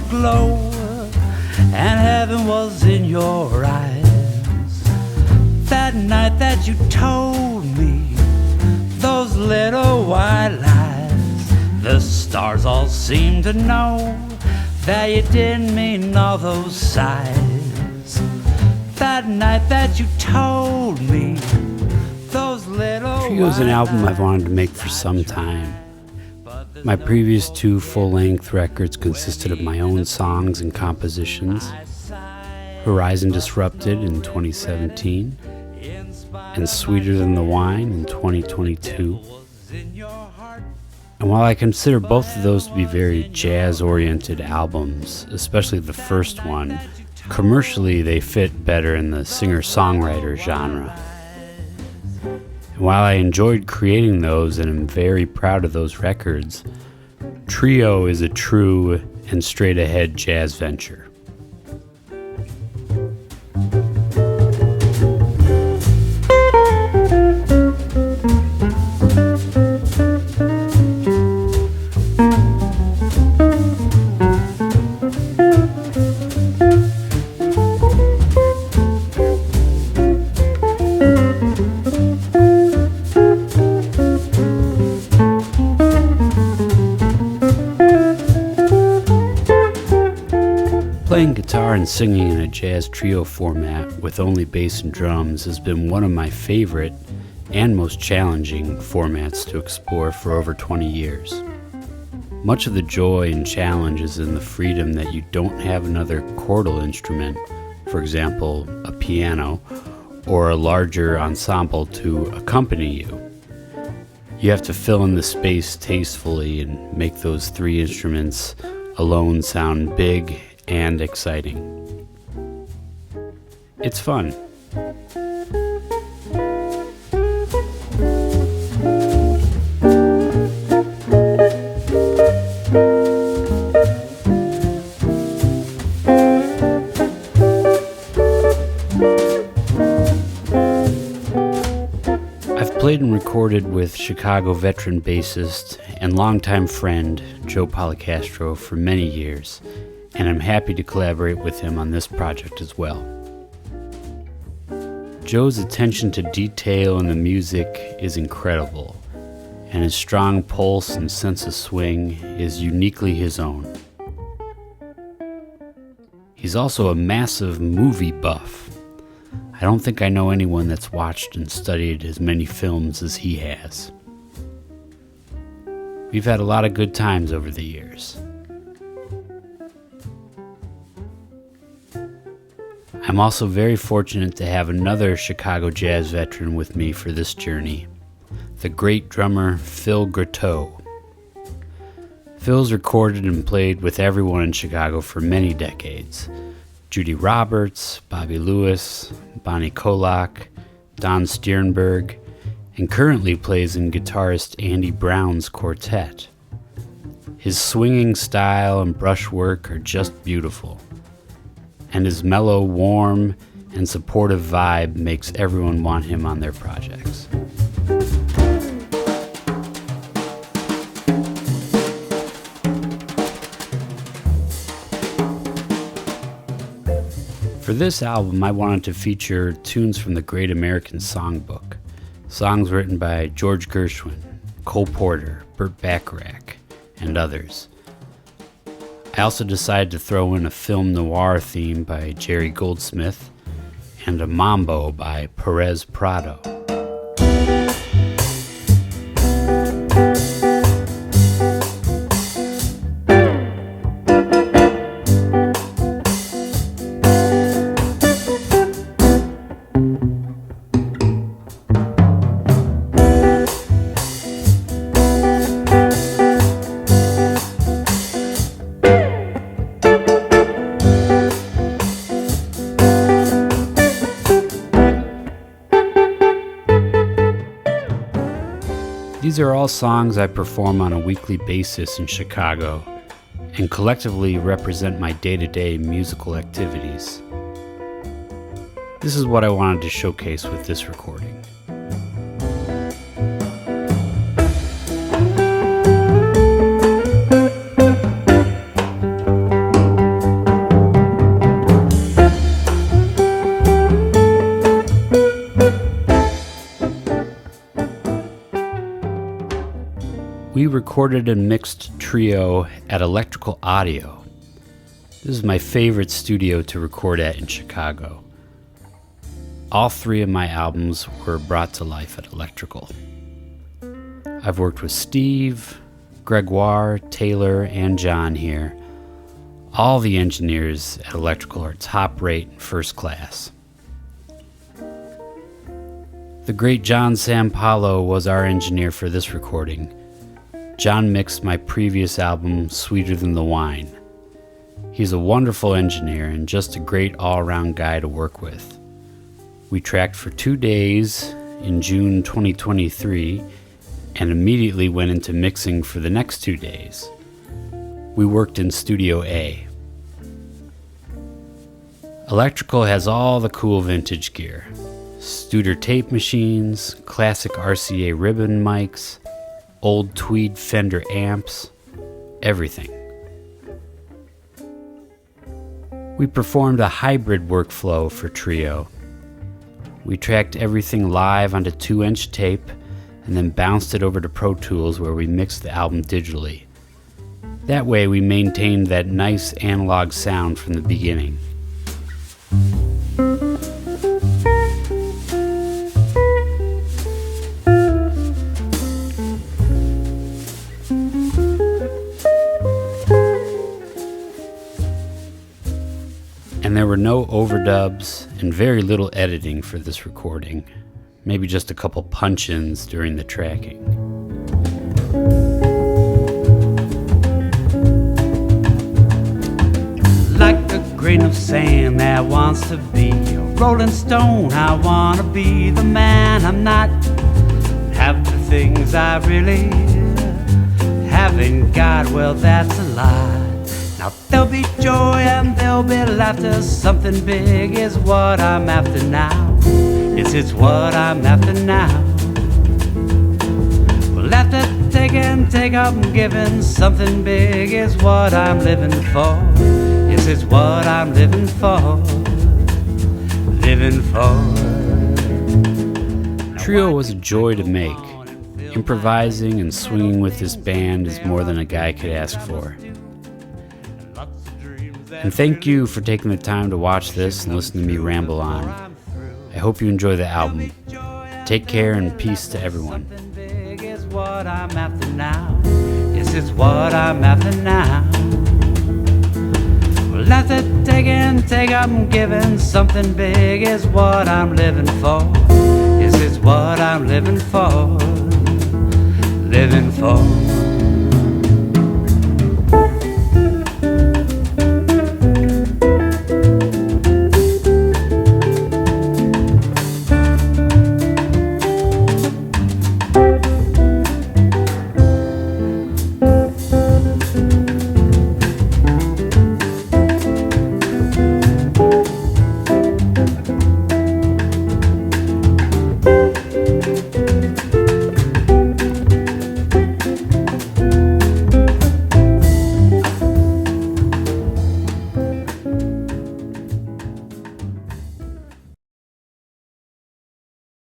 glow, and heaven was in your eyes. That night that you told me those little white lies, the stars all seemed to know that you didn't mean all those sighs. That night that you told me those little Trio is an album I've wanted to make for some time. My previous 2 full-length records consisted of my own songs and compositions, Horizon Disrupted in 2017, and Sweeter Than the Wine in 2022. And while I consider both of those to be very jazz-oriented albums, especially the first one, commercially they fit better in the singer-songwriter genre. And while I enjoyed creating those and am very proud of those records, Trio is a true and straight-ahead jazz venture. Playing guitar and singing in a jazz trio format with only bass and drums has been one of my favorite and most challenging formats to explore for over 20 years. Much of the joy and challenge is in the freedom that you don't have another chordal instrument, for example, a piano, or a larger ensemble to accompany you. You have to fill in the space tastefully and make those 3 instruments alone sound big and exciting. It's fun. I've played and recorded with Chicago veteran bassist and longtime friend Joe Policastro for many years, and I'm happy to collaborate with him on this project as well. Joe's attention to detail in the music is incredible, and his strong pulse and sense of swing is uniquely his own. He's also a massive movie buff. I don't think I know anyone that's watched and studied as many films as he has. We've had a lot of good times over the years. I'm also very fortunate to have another Chicago jazz veteran with me for this journey, the great drummer Phil Gratteau. Phil's recorded and played with everyone in Chicago for many decades. Judy Roberts, Bobby Lewis, Bonnie Kolak, Don Sternberg, and currently plays in guitarist Andy Brown's quartet. His swinging style and brushwork are just beautiful, and his mellow, warm, and supportive vibe makes everyone want him on their projects. For this album, I wanted to feature tunes from the Great American Songbook, songs written by George Gershwin, Cole Porter, Burt Bacharach, and others. I also decided to throw in a film noir theme by Jerry Goldsmith and a mambo by Perez Prado. These are all songs I perform on a weekly basis in Chicago and collectively represent my day-to-day musical activities. This is what I wanted to showcase with this recording. we recorded and mixed Trio at Electrical Audio. This is my favorite studio to record at in Chicago. All 3 of my albums were brought to life at Electrical. I've worked with Steve, Gregoire, Taylor, and John here. All the engineers at Electrical are top rate and first class. The great John Paolo was our engineer for this recording. John mixed my previous album, Sweeter Than the Wine. He's a wonderful engineer and just a great all-around guy to work with. We tracked for 2 days in June 2023 and immediately went into mixing for the next 2 days. We worked in Studio A. Electrical has all the cool vintage gear. Studer tape machines, classic RCA ribbon mics, old Tweed Fender amps, everything. We performed a hybrid workflow for Trio. We tracked everything live onto 2-inch tape and then bounced it over to Pro Tools where we mixed the album digitally. That way we maintained that nice analog sound from the beginning. And there were no overdubs and very little editing for this recording, maybe just a couple punch-ins during the tracking. Like a grain of sand that wants to be a rolling stone, I want to be the man I'm not. Have the things I really haven't got, well that's a lie. Now there'll be joy and there'll be laughter, something big is what I'm after now. Yes, it's what I'm after now. Well, after take up and giving, something big is what I'm living for. Yes, it's what I'm living for. Living for. Trio was a joy to make. Improvising and swinging with this band is more than a guy could ask for. And thank you for taking the time to watch this and listen to me ramble on. I hope you enjoy the album. Take care and peace to everyone. Is what I'm after now. Yes, it's what I'm after now. Well, after take up and giving, something big is what I'm living for. Yes, it's what I'm living for. Living for.